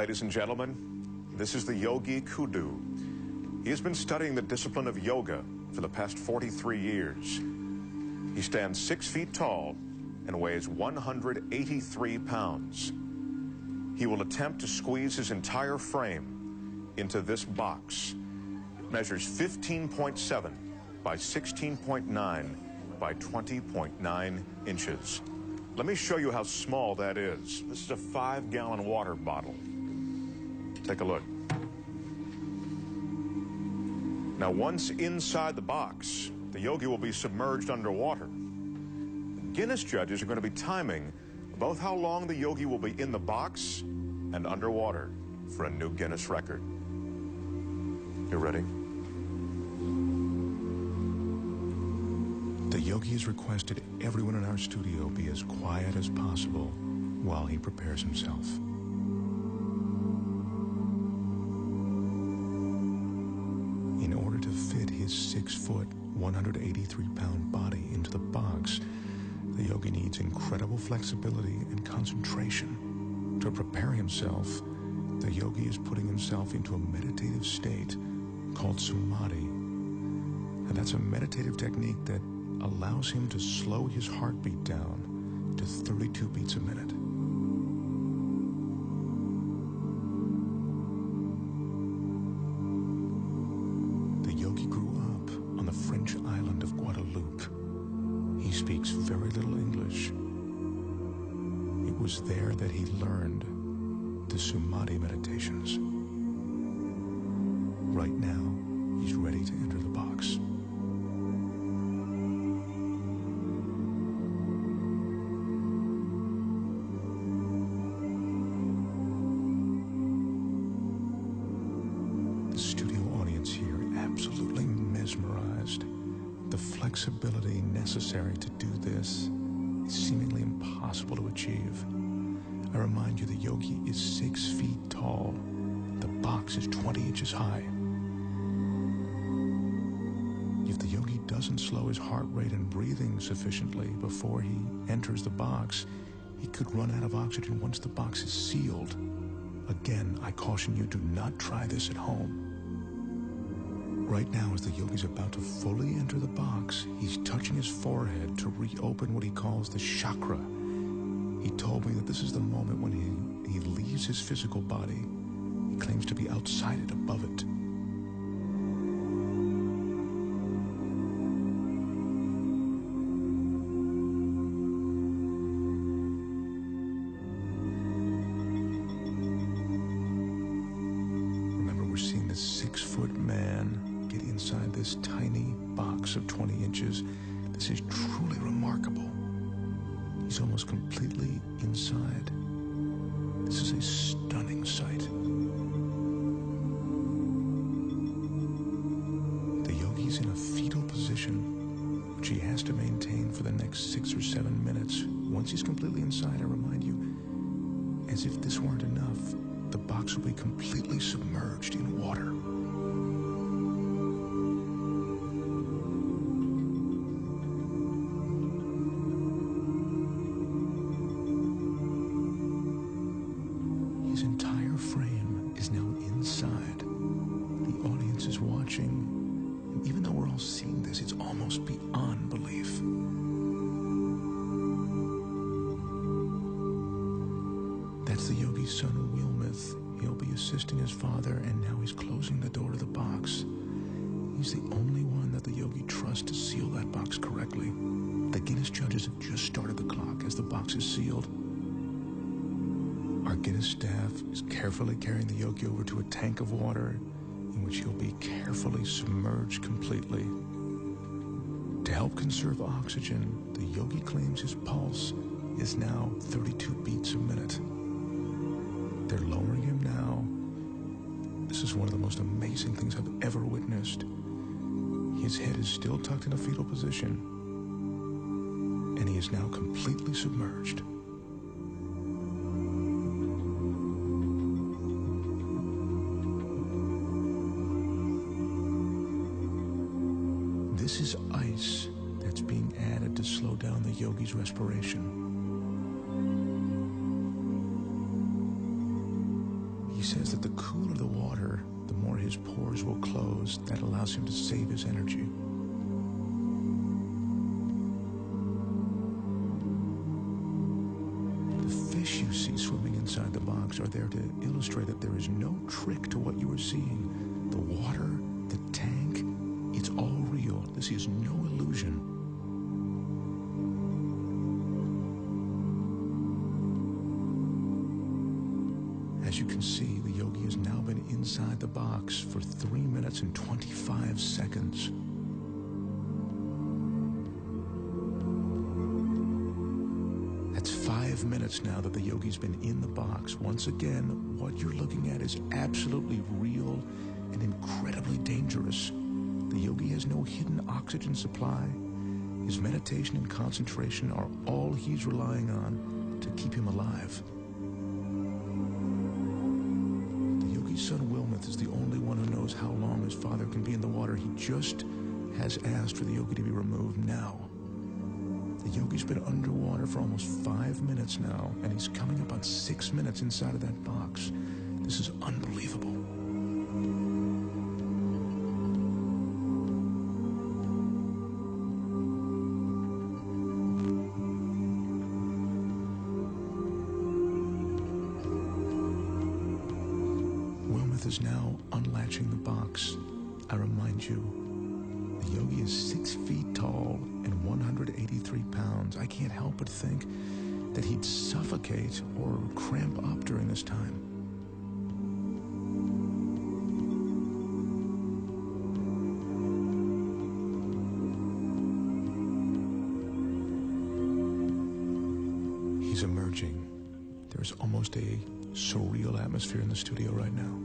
Ladies and gentlemen, this is the Yogi Kudu. He has been studying the discipline of yoga for the past 43 years. He stands 6 feet tall and weighs 183 pounds. He will attempt to squeeze his entire frame into this box. It measures 15.7 by 16.9 by 20.9 inches. Let me show you how small that is. This is a 5-gallon water bottle. Take a look. Now, once inside the box, the yogi will be submerged underwater. Guinness judges are going to be timing both how long the yogi will be in the box and underwater for a new Guinness record. You ready? The yogi has requested everyone in our studio be as quiet as possible while he prepares himself. In order to fit his 6-foot, 183-pound body into the box, the yogi needs incredible flexibility and concentration. To prepare himself, the yogi is putting himself into a meditative state called samadhi. And that's a meditative technique that allows him to slow his heartbeat down to 32 beats a minute. The yogi grew up on the French island of Guadeloupe. He speaks very little English. It was there that he learned the Samadhi meditations. Right now, he's ready to enter the box. The studio audience here absolutely mesmerized. The flexibility necessary to do this is seemingly impossible to achieve. I remind you, the yogi is 6 feet tall. The box is 20 inches high. If the yogi doesn't slow his heart rate and breathing sufficiently before he enters the box, he could run out of oxygen once the box is sealed. Again, I caution you, do not try this at home. Right now, as the yogi's about to fully enter the box, he's touching his forehead to reopen what he calls the chakra. He told me that this is the moment when he leaves his physical body. He claims to be outside it, above it. Remember, we're seeing this 6-foot man get inside this tiny box of 20 inches. This is truly remarkable. He's almost completely inside. This is a stunning sight. The yogi's in a fetal position, which he has to maintain for the next 6 or 7 minutes. Once he's completely inside, I remind you, as if this weren't enough, the box will be completely submerged in water. His entire frame is now inside. The audience is watching, and even though we're all seeing this, it's almost beyond belief. That's the yogi's son, Wilmeth. He'll be assisting his father, and now he's closing the door to the box. He's the only one that the yogi trusts to seal that box correctly. The Guinness judges have just started the clock as the box is sealed. Our Guinness staff is carefully carrying the yogi over to a tank of water in which he'll be carefully submerged completely. To help conserve oxygen, the yogi claims his pulse is now 32 beats a minute. They're lowering him now. This is one of the most amazing things I've ever witnessed. His head is still tucked in a fetal position, and he is now completely submerged. This is ice that's being added to slow down the yogi's respiration. He says that the cooler the water, the more his pores will close. That allows him to save his energy. The fish you see swimming inside the box are there to illustrate that there is no trick to what you are seeing. The water, the tank, it's all real. This is no illusion. As you can see, the yogi has now been inside the box for 3 minutes and 25 seconds. That's 5 minutes now that the yogi's been in the box. Once again, what you're looking at is absolutely real and incredibly dangerous. The yogi has no hidden oxygen supply. His meditation and concentration are all he's relying on to keep him alive. His son Wilmuth is the only one who knows how long his father can be in the water. He just has asked for the yogi to be removed now. The yogi's been underwater for almost 5 minutes now, and he's coming up on 6 minutes inside of that box. This is unbelievable. Is now unlatching the box. I remind you, the yogi is 6 feet tall and 183 pounds. I can't help but think that he'd suffocate or cramp up during this time. He's emerging. There's almost a surreal atmosphere in the studio right now.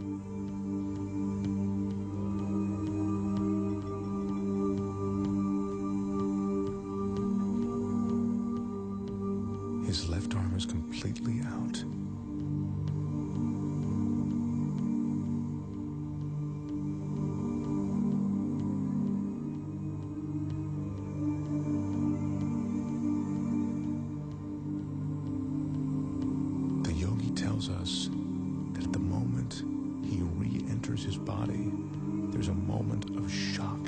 His left arm is completely out. The yogi tells us that at the moment he re-enters his body, there's a moment of shock.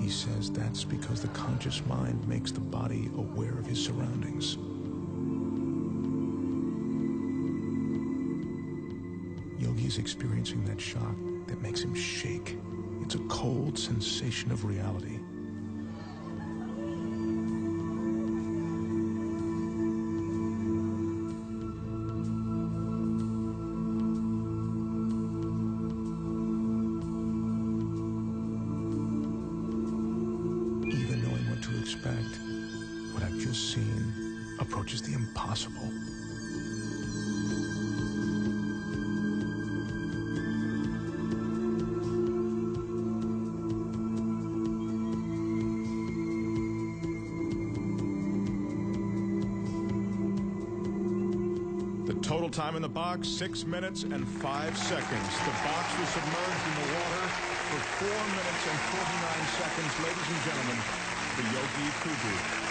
He says that's because the conscious mind makes the body aware of his surroundings. Yogi is experiencing that shock that makes him shake. It's a cold sensation of reality. Expect, what I've just seen approaches the impossible. The total time in the box, 6 minutes and 5 seconds. The box was submerged in the water for 4 minutes and 49 seconds. Ladies and gentlemen, the Yogi Kudu.